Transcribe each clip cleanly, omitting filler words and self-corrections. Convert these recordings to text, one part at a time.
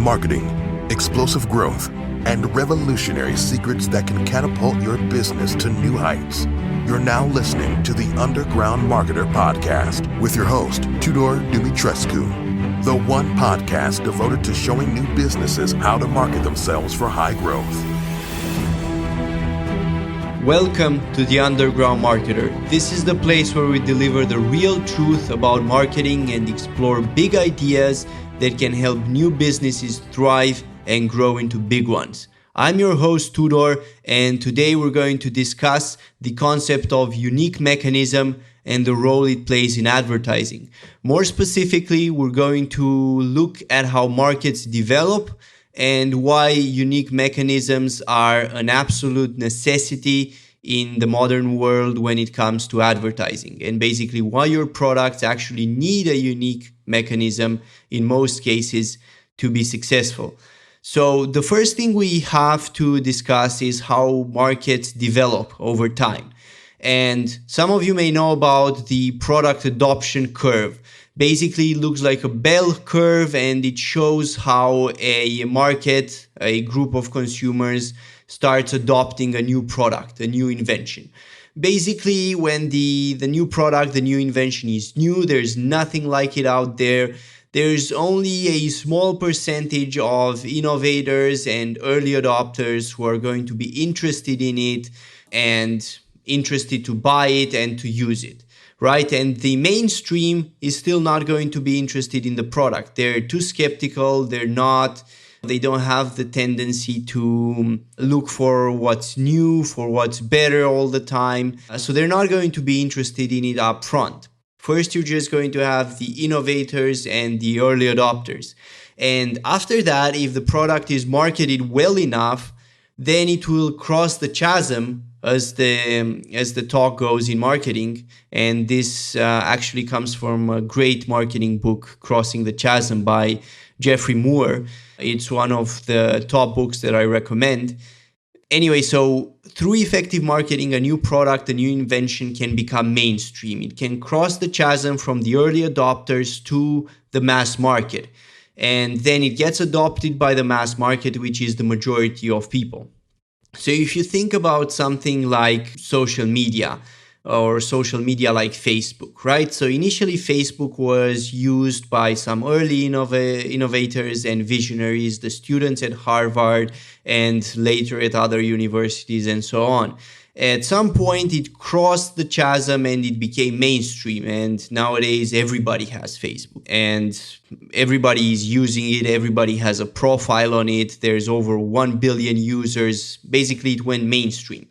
marketing, explosive growth, and revolutionary secrets that can catapult your business to new heights. You're now listening to the Underground Marketer Podcast with your host, Tudor Dumitrescu, the one podcast devoted to showing new businesses how to market themselves for high growth. Welcome to the Underground Marketer. This is the place where we deliver the real truth about marketing and explore big ideas that can help new businesses thrive and grow into big ones. I'm your host Tudor, and today we're going to discuss the concept of unique mechanism and the role it plays in advertising. More specifically, we're going to look at how markets develop and why unique mechanisms are an absolute necessity in the modern world when it comes to advertising, and basically why your products actually need a unique mechanism in most cases to be successful. So the first thing we have to discuss is how markets develop over time. And some of you may know about the product adoption curve. Basically, it looks like a bell curve, and it shows how a market, a group of consumers, starts adopting a new product, a new invention. Basically, when the new product, the new invention is new, there's nothing like it out there. There's only a small percentage of innovators and early adopters who are going to be interested in it and interested to buy it and to use it, right? And the mainstream is still not going to be interested in the product. They're too skeptical. They don't have the tendency to look for what's new, for what's better all the time. So they're not going to be interested in it up front. First, you're just going to have the innovators and the early adopters. And after that, if the product is marketed well enough, then it will cross the chasm, as the talk goes in marketing. And this actually comes from a great marketing book, Crossing the Chasm by Geoffrey Moore. It's one of the top books that I recommend. Anyway, so through effective marketing, a new product, a new invention can become mainstream. It can cross the chasm from the early adopters to the mass market. And then it gets adopted by the mass market, which is the majority of people. So if you think about something like social media, or social media like Facebook, right? So initially Facebook was used by some early innovators and visionaries, the students at Harvard and later at other universities and so on. At some point it crossed the chasm and it became mainstream, and nowadays everybody has Facebook and everybody is using it. Everybody has a profile on it. There's over 1 billion users. Basically it went mainstream.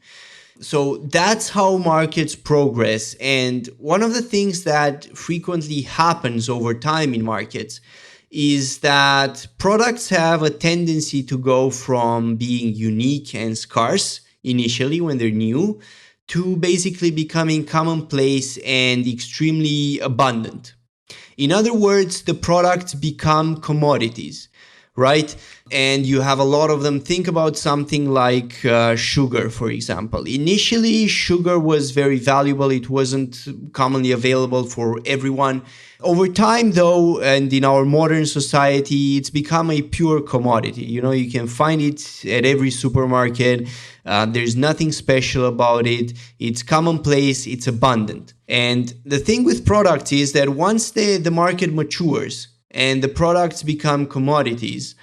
So that's how markets progress. And one of the things that frequently happens over time in markets is that products have a tendency to go from being unique and scarce initially when they're new to basically becoming commonplace and extremely abundant. In other words, the products become commodities, right? And you have a lot of them. Think about something like sugar, for example. Initially, sugar was very valuable. It wasn't commonly available for everyone. Over time, though, and in our modern society, it's become a pure commodity. You know, you can find it at every supermarket. There's nothing special about it. It's commonplace. It's abundant. And the thing with products is that once the market matures and the products become commodities,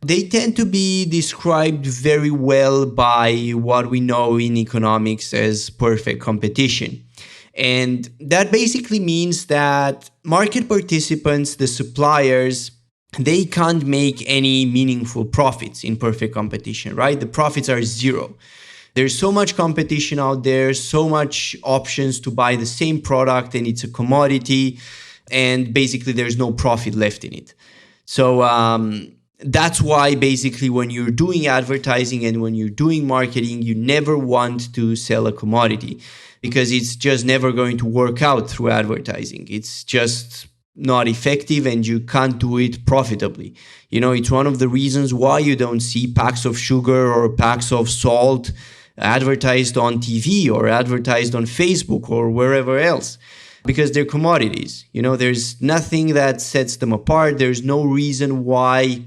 they tend to be described very well by what we know in economics as perfect competition. And that basically means that market participants, the suppliers, they can't make any meaningful profits in perfect competition, right? The profits are zero. There's so much competition out there, so much options to buy the same product, and it's a commodity, and basically there's no profit left in it. So that's why basically when you're doing advertising and when you're doing marketing, you never want to sell a commodity, because it's just never going to work out through advertising. It's just not effective and you can't do it profitably. You know, it's one of the reasons why you don't see packs of sugar or packs of salt advertised on TV or advertised on Facebook or wherever else, because they're commodities. You know, there's nothing that sets them apart. There's no reason why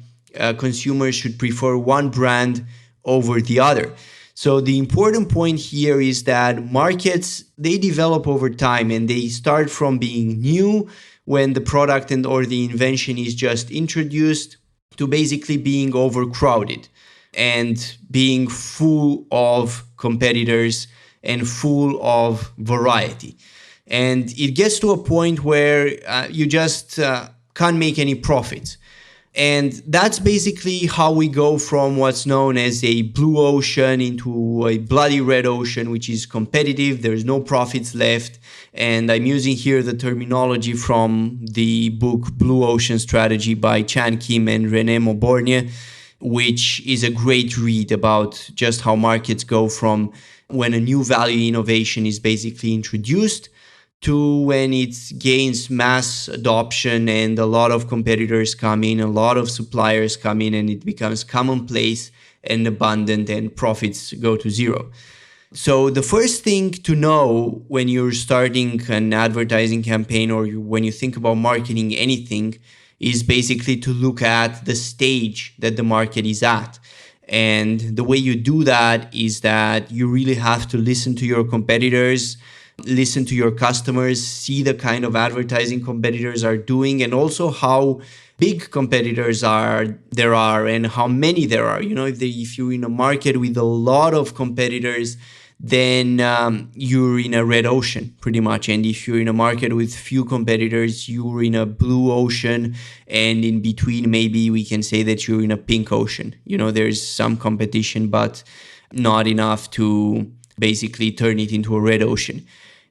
consumers should prefer one brand over the other. So the important point here is that markets, they develop over time, and they start from being new when the product and or the invention is just introduced to basically being overcrowded and being full of competitors and full of variety. And it gets to a point where you just can't make any profits. And that's basically how we go from what's known as a blue ocean into a bloody red ocean, which is competitive. There's no profits left. And I'm using here the terminology from the book Blue Ocean Strategy by Chan Kim and René Mauborgne, which is a great read about just how markets go from when a new value innovation is basically introduced to when it gains mass adoption and a lot of competitors come in, a lot of suppliers come in, and it becomes commonplace and abundant and profits go to zero. So the first thing to know when you're starting an advertising campaign or when you think about marketing anything is basically to look at the stage that the market is at. And the way you do that is that you really have to listen to your competitors, listen to your customers, see the kind of advertising competitors are doing, and also how big competitors there are and how many there are. You know, if you're in a market with a lot of competitors, then you're in a red ocean pretty much. And if you're in a market with few competitors, you're in a blue ocean. And in between, maybe we can say that you're in a pink ocean. You know, there's some competition, but not enough to basically turn it into a red ocean.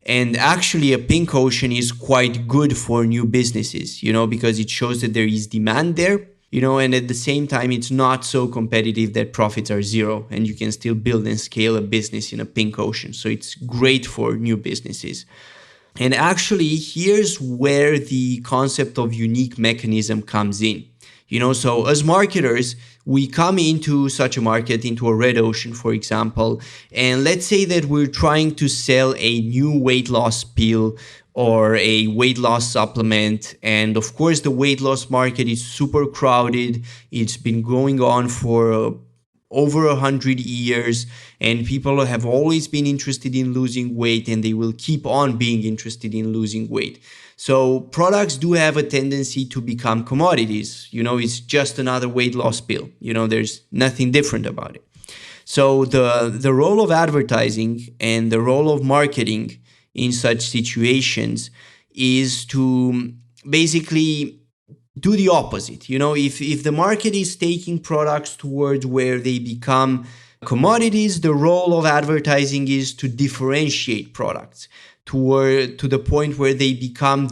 And actually, a pink ocean is quite good for new businesses, you know, because it shows that there is demand there, you know, and at the same time, it's not so competitive that profits are zero and you can still build and scale a business in a pink ocean. So it's great for new businesses. And actually, here's where the concept of unique mechanism comes in. You know, so as marketers, we come into such a market, into a red ocean, for example, and let's say that we're trying to sell a new weight loss pill or a weight loss supplement. And of course, the weight loss market is super crowded. It's been going on for over 100 years, and people have always been interested in losing weight, and they will keep on being interested in losing weight. So products do have a tendency to become commodities. You know, it's just another weight loss pill. You know, there's nothing different about it. So the role of advertising and the role of marketing in such situations is to basically do the opposite. You know, if the market is taking products towards where they become commodities, the role of advertising is to differentiate products to the point where they become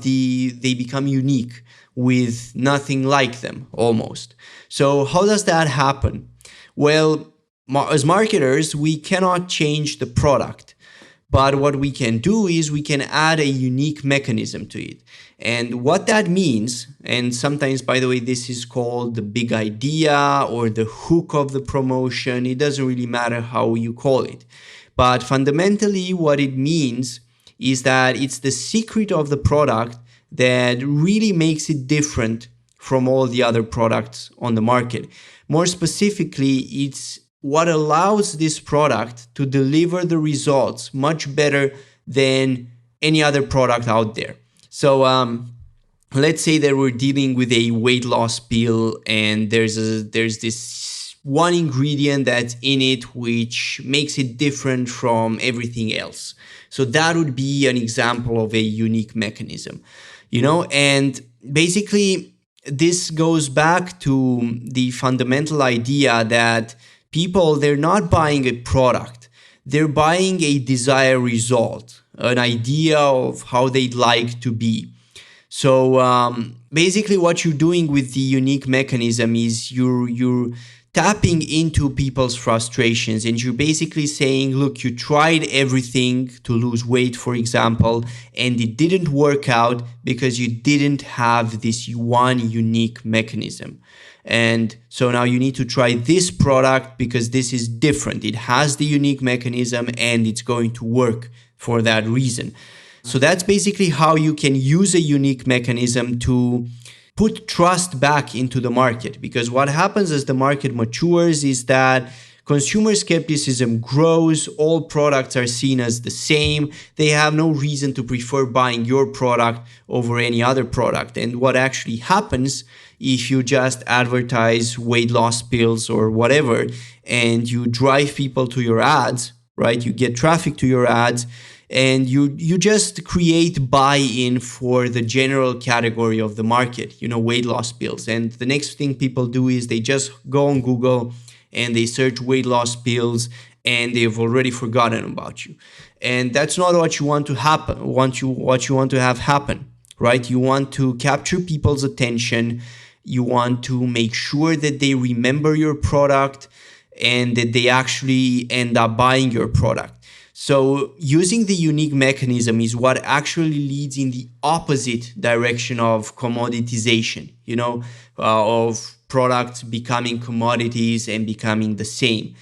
unique with nothing like them almost. So how does that happen? Well, as marketers, we cannot change the product. But what we can do is we can add a unique mechanism to it. And what that means, and sometimes, by the way, this is called the big idea or the hook of the promotion. It doesn't really matter how you call it. But fundamentally, what it means is that it's the secret of the product that really makes it different from all the other products on the market. More specifically, it's what allows this product to deliver the results much better than any other product out there. So let's say that we're dealing with a weight loss pill, and there's this one ingredient that's in it which makes it different from everything else. So that would be an example of a unique mechanism, you know, and basically this goes back to the fundamental idea that people, they're not buying a product, they're buying a desired result, an idea of how they'd like to be. So basically what you're doing with the unique mechanism is you're tapping into people's frustrations, and you're basically saying, look, you tried everything to lose weight, for example, and it didn't work out because you didn't have this one unique mechanism. And so now you need to try this product because this is different. It has the unique mechanism and it's going to work for that reason. So that's basically how you can use a unique mechanism to put trust back into the market. Because what happens as the market matures is that consumer skepticism grows, all products are seen as the same, they have no reason to prefer buying your product over any other product. And what actually happens if you just advertise weight loss pills or whatever, and you drive people to your ads, right? You get traffic to your ads, and you just create buy-in for the general category of the market, weight loss pills. And the next thing people do is they just go on Google and they search weight loss pills, and they've already forgotten about you. And that's not what you want to happen. What you want to have happen, right? You want to capture people's attention. You want to make sure that they remember your product and that they actually end up buying your product. So using the unique mechanism is what actually leads in the opposite direction of commoditization, of products becoming commodities and becoming the same.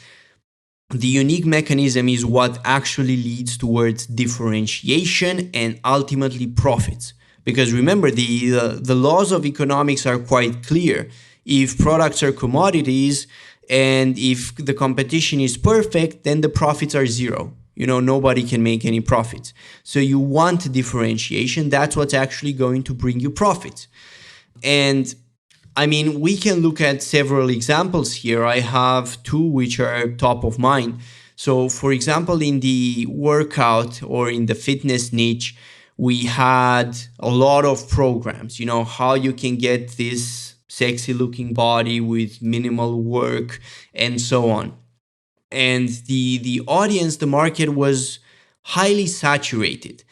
The unique mechanism is what actually leads towards differentiation and ultimately profits. Because remember, the laws of economics are quite clear. If products are commodities and if the competition is perfect, then the profits are zero. Nobody can make any profits. So you want differentiation. That's what's actually going to bring you profits. And we can look at several examples here. I have two which are top of mind. So for example, in the workout or in the fitness niche, we had a lot of programs, how you can get this sexy looking body with minimal work and so on. And the audience, the market was highly saturated.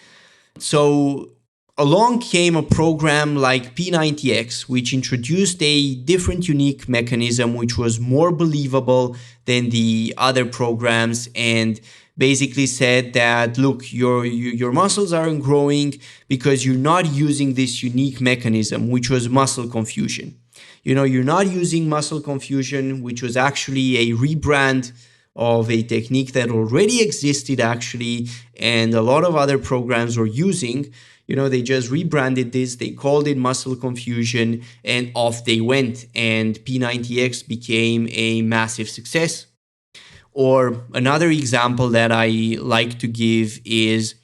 So along came a program like P90X, which introduced a different unique mechanism, which was more believable than the other programs, and basically said that, look, your muscles aren't growing because you're not using this unique mechanism, which was muscle confusion. You're not using muscle confusion, which was actually a rebrand of a technique that already existed actually, and a lot of other programs were using. They just rebranded this, they called it muscle confusion, and off they went. And P90X became a massive success. Or another example that I like to give is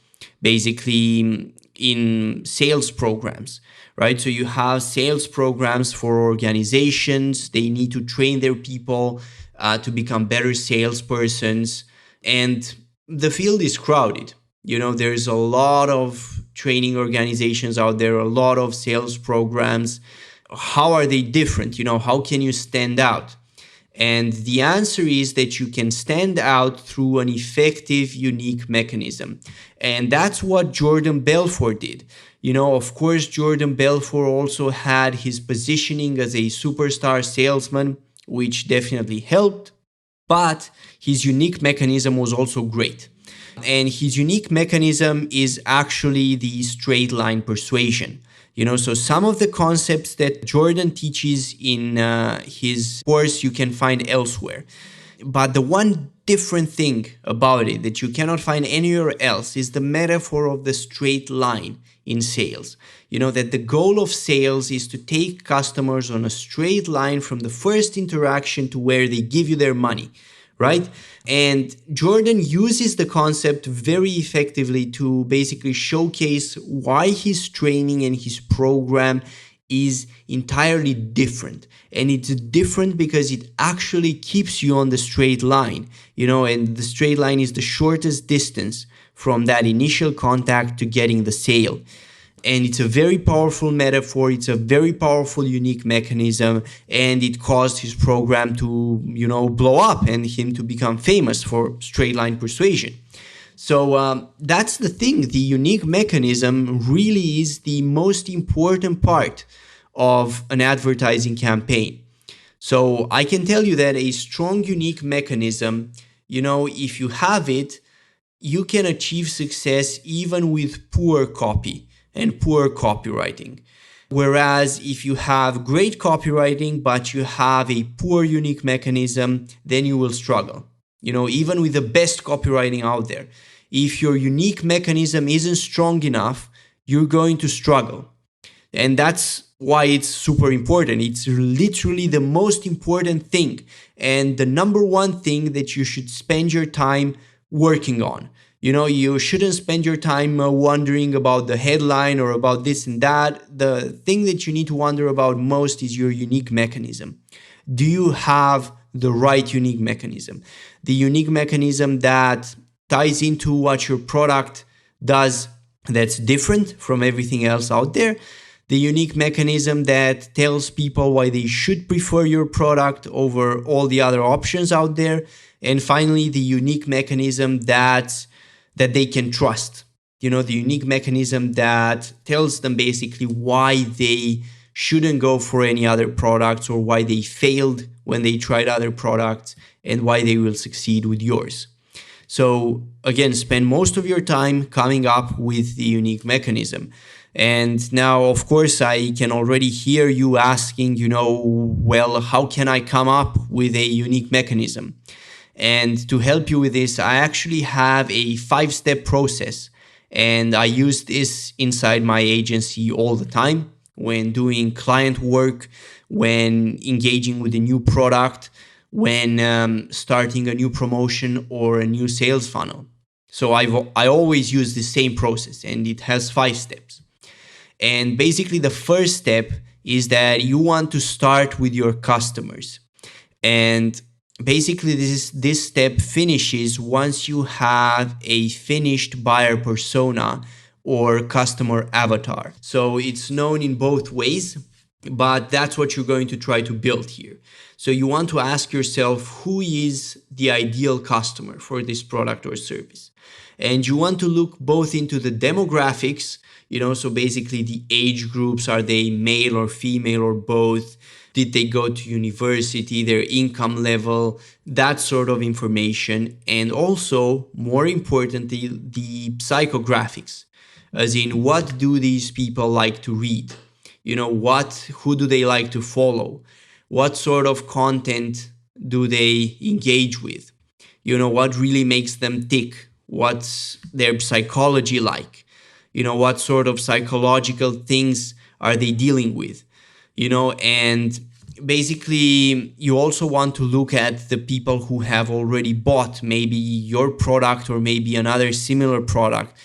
basically in sales programs, right? So you have sales programs for organizations. They need to train their people to become better salespersons. And the field is crowded. There's a lot of training organizations out there, a lot of sales programs. How are they different? How can you stand out? And the answer is that you can stand out through an effective, unique mechanism. And that's what Jordan Belfort did. Of course, Jordan Belfort also had his positioning as a superstar salesman, which definitely helped. But his unique mechanism was also great. And his unique mechanism is actually the straight line persuasion. So some of the concepts that Jordan teaches in his course you can find elsewhere. But the one different thing about it that you cannot find anywhere else is the metaphor of the straight line in sales. That the goal of sales is to take customers on a straight line from the first interaction to where they give you their money, right? And Jordan uses the concept very effectively to basically showcase why his training and his program is entirely different. And it's different because it actually keeps you on the straight line, and the straight line is the shortest distance from that initial contact to getting the sale. And it's a very powerful metaphor. It's a very powerful, unique mechanism. And it caused his program to, blow up and him to become famous for straight line persuasion. So that's the thing. The unique mechanism really is the most important part of an advertising campaign. So I can tell you that a strong, unique mechanism, if you have it, you can achieve success even with poor copy and poor copywriting. Whereas if you have great copywriting, but you have a poor unique mechanism, then you will struggle. Even with the best copywriting out there, if your unique mechanism isn't strong enough, you're going to struggle. And that's why it's super important. It's literally the most important thing and the number one thing that you should spend your time working on. You shouldn't spend your time wondering about the headline or about this and that. The thing that you need to wonder about most is your unique mechanism. Do you have the right unique mechanism? The unique mechanism that ties into what your product does that's different from everything else out there. The unique mechanism that tells people why they should prefer your product over all the other options out there. And finally, the unique mechanism that they can trust. The unique mechanism that tells them basically why they shouldn't go for any other products or why they failed when they tried other products and why they will succeed with yours. So again, spend most of your time coming up with the unique mechanism. And now, of course, I can already hear you asking, well, how can I come up with a unique mechanism? And to help you with this, I actually have a 5-step process. And I use this inside my agency all the time when doing client work, when engaging with a new product, when starting a new promotion or a new sales funnel. So I always use the same process, and it has 5 steps. And basically the first step is that you want to start with your customers. And basically this step finishes once you have a finished buyer persona or customer avatar. So it's known in both ways, but that's what you're going to try to build here. So you want to ask yourself, who is the ideal customer for this product or service? And you want to look both into the demographics, so basically the age groups, are they male or female or both? Did they go to university, their income level, that sort of information. And also, more importantly, the psychographics, as in what do these people like to read? Who do they like to follow? What sort of content do they engage with? What really makes them tick? What's their psychology like? What sort of psychological things are they dealing with? And basically you also want to look at the people who have already bought maybe your product or maybe another similar product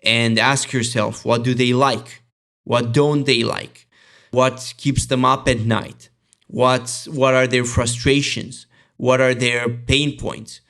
and ask yourself, what do they like? What don't they like? What keeps them up at night? What are their frustrations? What are their pain points?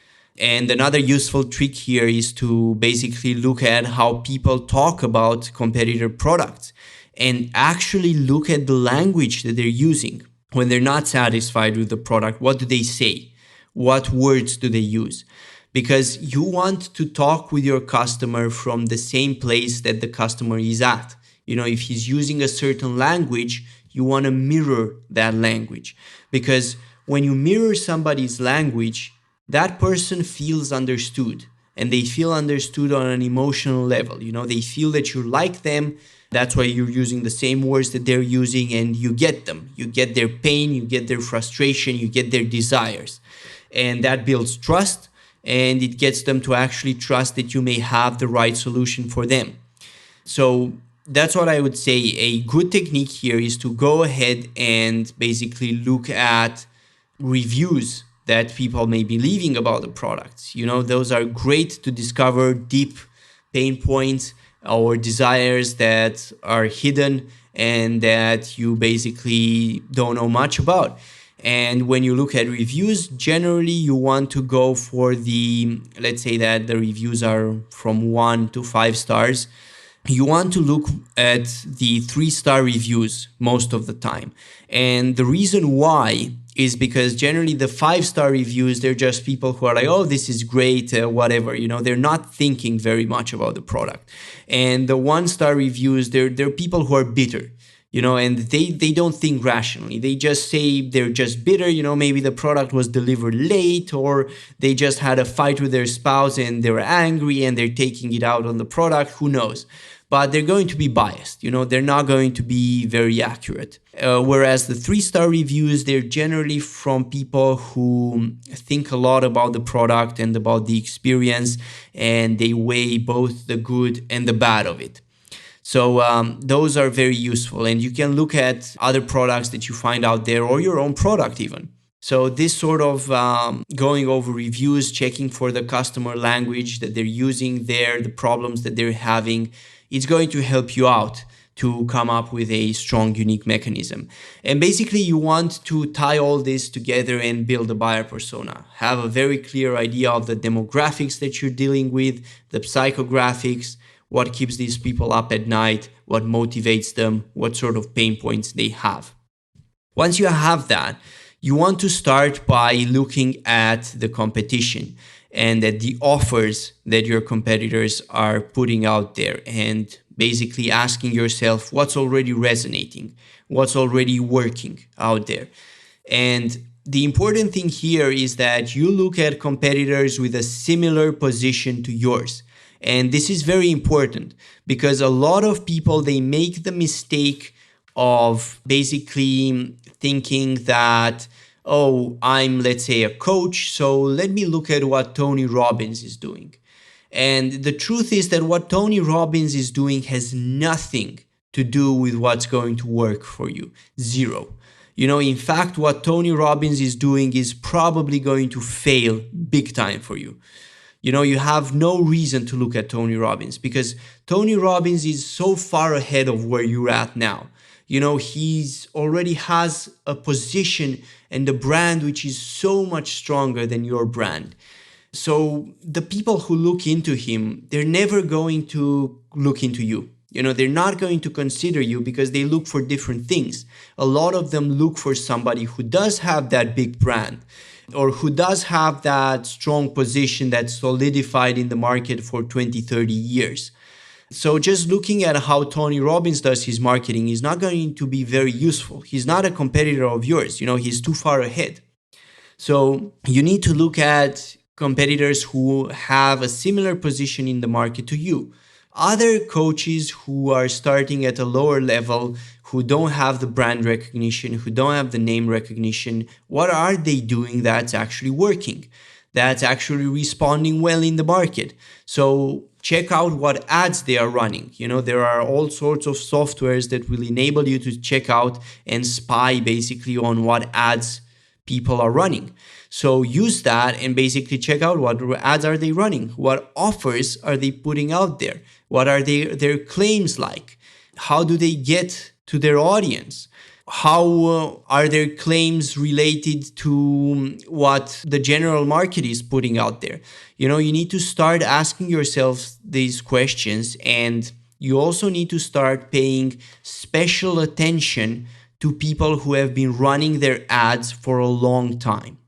And another useful trick here is to basically look at how people talk about competitor products and actually look at the language that they're using. When they're not satisfied with the product, what do they say? What words do they use? Because you want to talk with your customer from the same place that the customer is at. If he's using a certain language, you want to mirror that language. Because when you mirror somebody's language, that person feels understood, and they feel understood on an emotional level. They feel that you like them. That's why you're using the same words that they're using, and you get them. You get their pain, you get their frustration, you get their desires. And that builds trust, and it gets them to actually trust that you may have the right solution for them. So that's what I would say. A good technique here is to go ahead and basically look at reviews that people may be leaving about the products. Those are great to discover deep pain points or desires that are hidden and that you basically don't know much about. And when you look at reviews, generally you want to go for let's say that the reviews are from 1 to 5 stars. You want to look at the 3-star reviews most of the time. And the reason why is because generally the 5-star reviews, they're just people who are like, oh, this is great, whatever. They're not thinking very much about the product. And the 1-star reviews, they're people who are bitter, and they don't think rationally. They just say they're just bitter. Maybe the product was delivered late, or they just had a fight with their spouse and they're angry and they're taking it out on the product. Who knows? But they're going to be biased. They're not going to be very accurate. Whereas the 3-star reviews, they're generally from people who think a lot about the product and about the experience, and they weigh both the good and the bad of it. So those are very useful. And you can look at other products that you find out there or your own product even. So this sort of going over reviews, checking for the customer language that they're using there, the problems that they're having, it's going to help you out to come up with a strong, unique mechanism. And basically you want to tie all this together and build a buyer persona. Have a very clear idea of the demographics that you're dealing with, the psychographics, what keeps these people up at night, what motivates them, what sort of pain points they have. Once you have that, you want to start by looking at the competition and at the offers that your competitors are putting out there, and basically asking yourself what's already resonating, what's already working out there. And the important thing here is that you look at competitors with a similar position to yours. And this is very important because a lot of people, they make the mistake of basically thinking that, oh, I'm, let's say, a coach, so let me look at what Tony Robbins is doing. And the truth is that what Tony Robbins is doing has nothing to do with what's going to work for you. Zero. In fact, what Tony Robbins is doing is probably going to fail big time for you. You have no reason to look at Tony Robbins because Tony Robbins is so far ahead of where you're at now. He's already has a position and a brand which is so much stronger than your brand. So the people who look into him, they're never going to look into you. They're not going to consider you because they look for different things. A lot of them look for somebody who does have that big brand or who does have that strong position that's solidified in the market for 20, 30 years. So just looking at how Tony Robbins does his marketing is not going to be very useful. He's not a competitor of yours. He's too far ahead. So you need to look at competitors who have a similar position in the market to you. Other coaches who are starting at a lower level, who don't have the brand recognition, who don't have the name recognition, what are they doing that's actually working, that's actually responding well in the market? So check out what ads they are running. There are all sorts of softwares that will enable you to check out and spy basically on what ads people are running. So use that and basically check out what ads are they running, what offers are they putting out there, what are their claims like, how do they get to their audience, how are their claims related to what the general market is putting out there. You need to start asking yourself these questions, and you also need to start paying special attention to people who have been running their ads for a long time.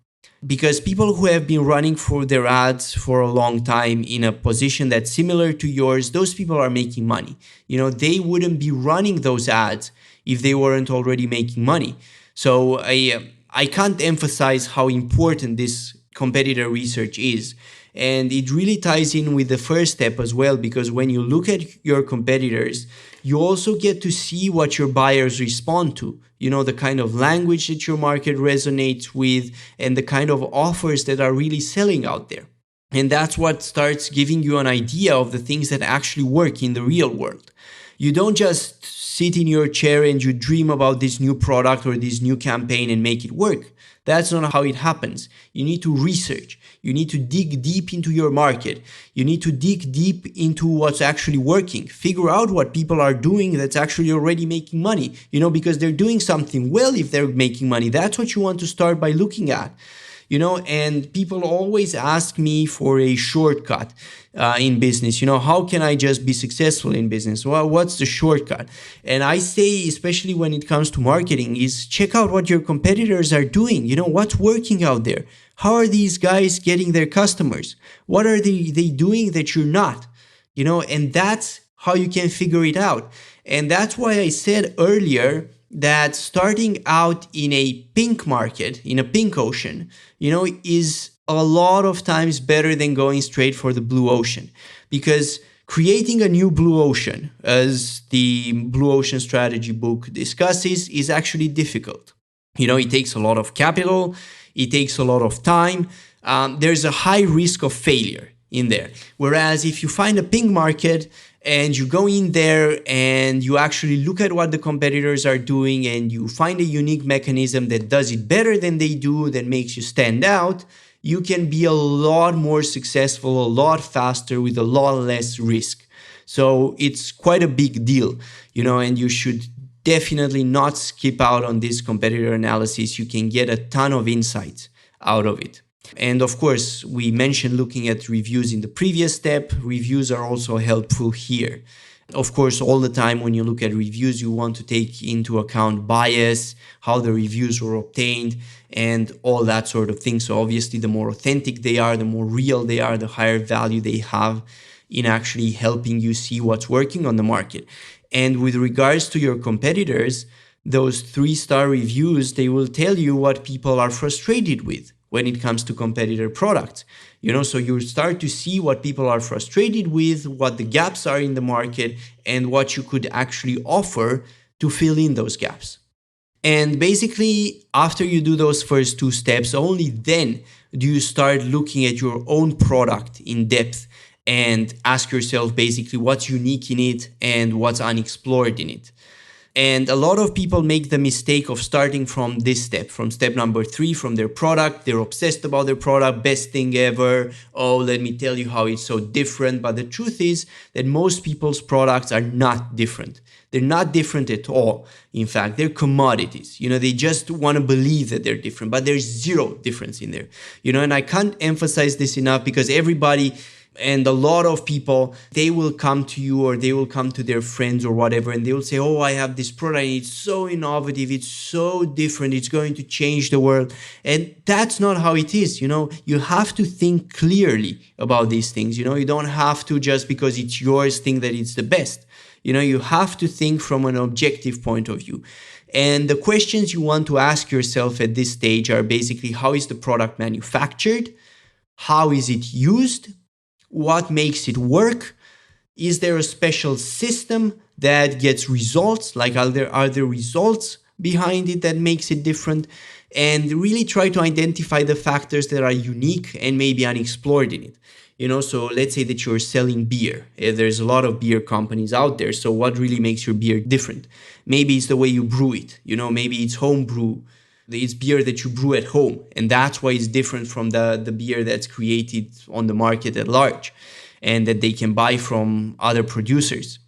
Because people who have been running for their ads for a long time in a position that's similar to yours, those people are making money. They wouldn't be running those ads if they weren't already making money. So I can't emphasize how important this competitor research is. And it really ties in with the first step as well, because when you look at your competitors, you also get to see what your buyers respond to. The kind of language that your market resonates with and the kind of offers that are really selling out there. And that's what starts giving you an idea of the things that actually work in the real world. You don't just sit in your chair and you dream about this new product or this new campaign and make it work. That's not how it happens. You need to research. You need to dig deep into your market. You need to dig deep into what's actually working. Figure out what people are doing that's actually already making money, because they're doing something well if they're making money. That's what you want to start by looking at. And people always ask me for a shortcut in business. How can I just be successful in business? Well, what's the shortcut? And I say, especially when it comes to marketing, is check out what your competitors are doing. What's working out there? How are these guys getting their customers? What are they doing that you're not? And that's how you can figure it out. And that's why I said earlier that starting out in a pink market, in a pink ocean, is a lot of times better than going straight for the blue ocean. Because creating a new blue ocean, as the Blue Ocean Strategy book discusses, is actually difficult. It takes a lot of capital, it takes a lot of time. There's a high risk of failure in there. Whereas if you find a pink market And you go in there and you actually look at what the competitors are doing and you find a unique mechanism that does it better than they do, that makes you stand out, you can be a lot more successful, a lot faster with a lot less risk. So it's quite a big deal, and you should definitely not skip out on this competitor analysis. You can get a ton of insights out of it. And of course, we mentioned looking at reviews in the previous step. Reviews are also helpful here. Of course, all the time when you look at reviews, you want to take into account bias, how the reviews were obtained, and all that sort of thing. So obviously, the more authentic they are, the more real they are, the higher value they have in actually helping you see what's working on the market. And with regards to your competitors, those 3-star reviews, they will tell you what people are frustrated with when it comes to competitor products. So you start to see what people are frustrated with, what the gaps are in the market, and what you could actually offer to fill in those gaps. And basically, after you do those first 2 steps, only then do you start looking at your own product in depth and ask yourself basically what's unique in it and what's unexplored in it. And a lot of people make the mistake of starting from this step, from step number 3, from their product. They're obsessed about their product, best thing ever. Oh, let me tell you how it's so different. But the truth is that most people's products are not different. They're not different at all. In fact, they're commodities. They just want to believe that they're different, but there's zero difference in there. And I can't emphasize this enough because everybody and a lot of people, they will come to you or they will come to their friends or whatever, and they will say, oh, I have this product, and it's so innovative, it's so different, it's going to change the world. And that's not how it is. You have to think clearly about these things. You don't have to, just because it's yours, think that it's the best. You have to think from an objective point of view. And the questions you want to ask yourself at this stage are basically, how is the product manufactured? How is it used? What makes it work? Is there a special system that gets results? Like, are there results behind it that makes it different? And really try to identify the factors that are unique and maybe unexplored in it. So let's say that you're selling beer. There's a lot of beer companies out there. So what really makes your beer different? Maybe it's the way you brew it. Maybe it's home brew. It's beer that you brew at home, and that's why it's different from the beer that's created on the market at large and that they can buy from other producers.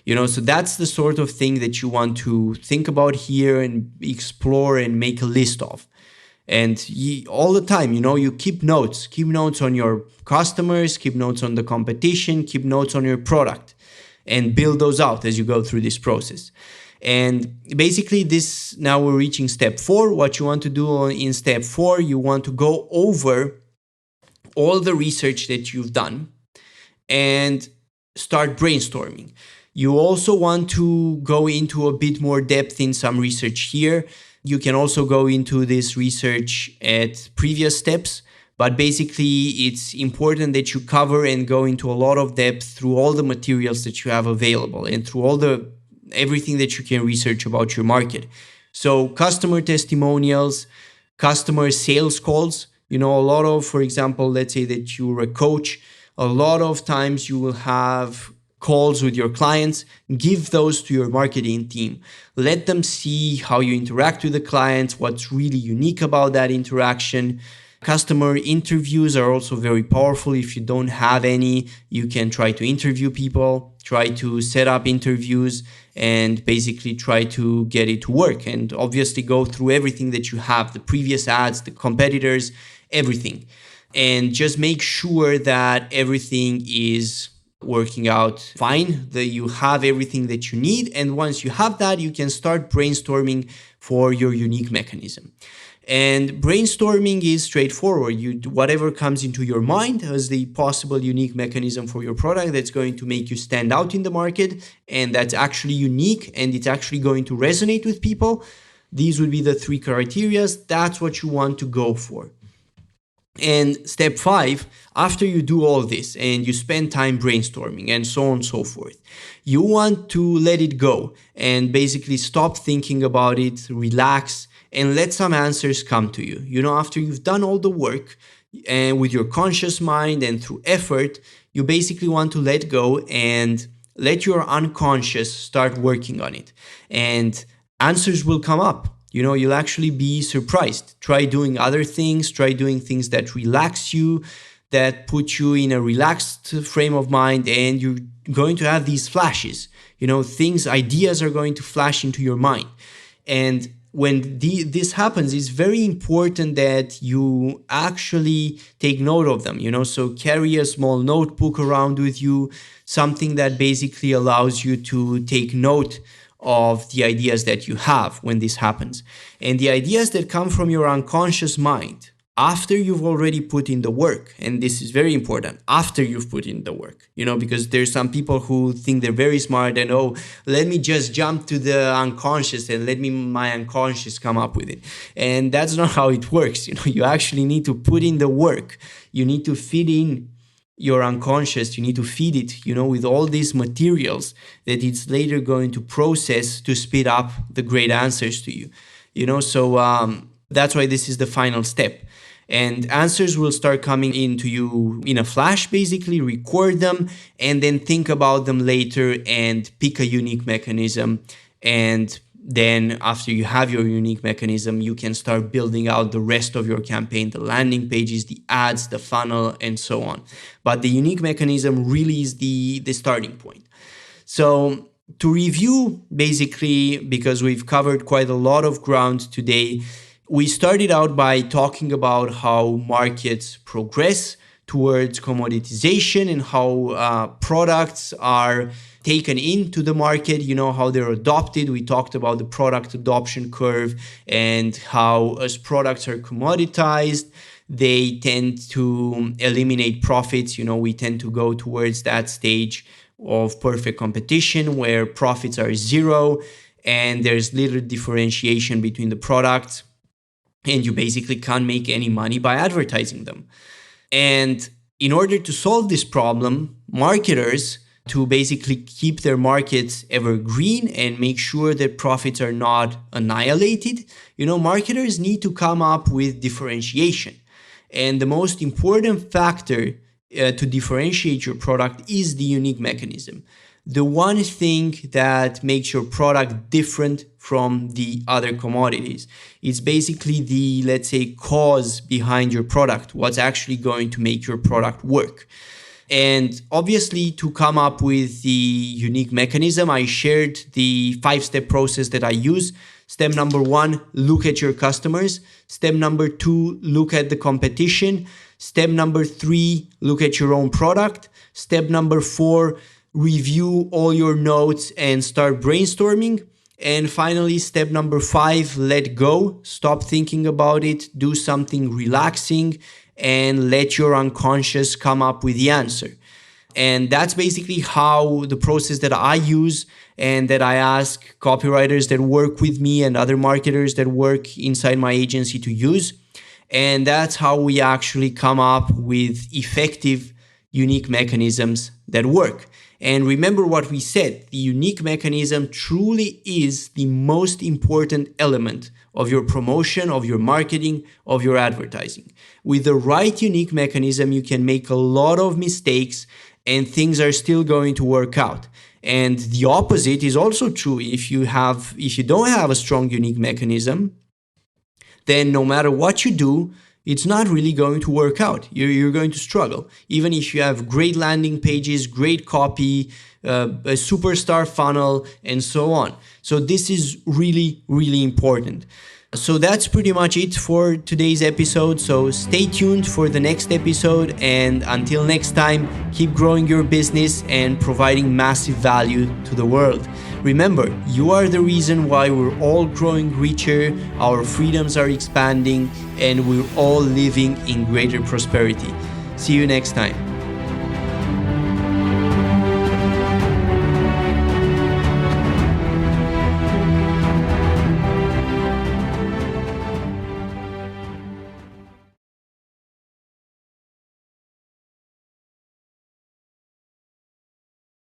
So that's the sort of thing that you want to think about here and explore and make a list of. And all the time, you keep notes on your customers, keep notes on the competition, keep notes on your product, and build those out as you go through this process. And basically now we're reaching step 4. What you want to do in step 4, you want to go over all the research that you've done and start brainstorming. You also want to go into a bit more depth in some research here. You can also go into this research at previous steps, but basically it's important that you cover and go into a lot of depth through all the materials that you have available and through everything that you can research about your market. So customer testimonials, customer sales calls, a lot of, for example, let's say that you're a coach, a lot of times you will have calls with your clients. Give those to your marketing team. Let them see how you interact with the clients, what's really unique about that interaction. Customer interviews are also very powerful. If you don't have any, you can try to interview people, try to set up interviews, and basically try to get it to work. And obviously go through everything that you have, the previous ads, the competitors, everything. And just make sure that everything is working out fine, that you have everything that you need. And once you have that, you can start brainstorming for your unique mechanism. And brainstorming is straightforward. Whatever comes into your mind as the possible unique mechanism for your product that's going to make you stand out in the market and that's actually unique and it's actually going to resonate with people. These would be the 3 criteria. That's what you want to go for. And step 5, after you do all this and you spend time brainstorming and so on and so forth, you want to let it go and basically stop thinking about it, relax, and let some answers come to you. After you've done all the work and with your conscious mind and through effort, you basically want to let go and let your unconscious start working on it, and answers will come up. You'll actually be surprised. Try doing other things, try doing things that relax you, that put you in a relaxed frame of mind, and you're going to have these flashes. Ideas are going to flash into your mind. And when this happens, it's very important that you actually take note of them, so carry a small notebook around with you, something that basically allows you to take note of the ideas that you have when this happens. And the ideas that come from your unconscious mind, after you've already put in the work, and this is very important, after you've put in the work, because there's some people who think they're very smart and, let me just jump to the unconscious and let my unconscious come up with it. And that's not how it works. You actually need to put in the work. You need to feed in your unconscious, you need to feed it, with all these materials that it's later going to process to speed up the great answers to you. So that's why this is the final step. And answers will start coming into you in a flash, basically, record them, and then think about them later and pick a unique mechanism. And then after you have your unique mechanism, you can start building out the rest of your campaign, the landing pages, the ads, the funnel, and so on. But the unique mechanism really is the starting point. So to review, basically, because we've covered quite a lot of ground today, we started out by talking about how markets progress towards commoditization and how products are taken into the market, how they're adopted. We talked about the product adoption curve and how as products are commoditized, they tend to eliminate profits. We tend to go towards that stage of perfect competition where profits are zero and there's little differentiation between the products, and you basically can't make any money by advertising them. And in order to solve this problem, marketers, to basically keep their markets evergreen and make sure that profits are not annihilated, marketers need to come up with differentiation. And the most important factor to differentiate your product is the unique mechanism. The one thing that makes your product different from the other commodities. It's basically the, let's say, cause behind your product, what's actually going to make your product work. And obviously, to come up with the unique mechanism, I shared the 5-step process that I use. Step number 1, look at your customers. Step number 2, look at the competition. Step number 3, look at your own product. Step number 4, review all your notes and start brainstorming. And finally, step number 5, let go. Stop thinking about it. Do something relaxing and let your unconscious come up with the answer. And that's basically how the process that I use and that I ask copywriters that work with me and other marketers that work inside my agency to use. And that's how we actually come up with effective, unique mechanisms that work. And remember what we said, the unique mechanism truly is the most important element of your promotion, of your marketing, of your advertising. With the right unique mechanism, you can make a lot of mistakes and things are still going to work out. And the opposite is also true. If you don't have a strong unique mechanism, then no matter what you do, it's not really going to work out. You're going to struggle. Even if you have great landing pages, great copy, a superstar funnel, and so on. So this is really, really important. So that's pretty much it for today's episode. So stay tuned for the next episode. And until next time, keep growing your business and providing massive value to the world. Remember, you are the reason why we're all growing richer, our freedoms are expanding, and we're all living in greater prosperity. See you next time.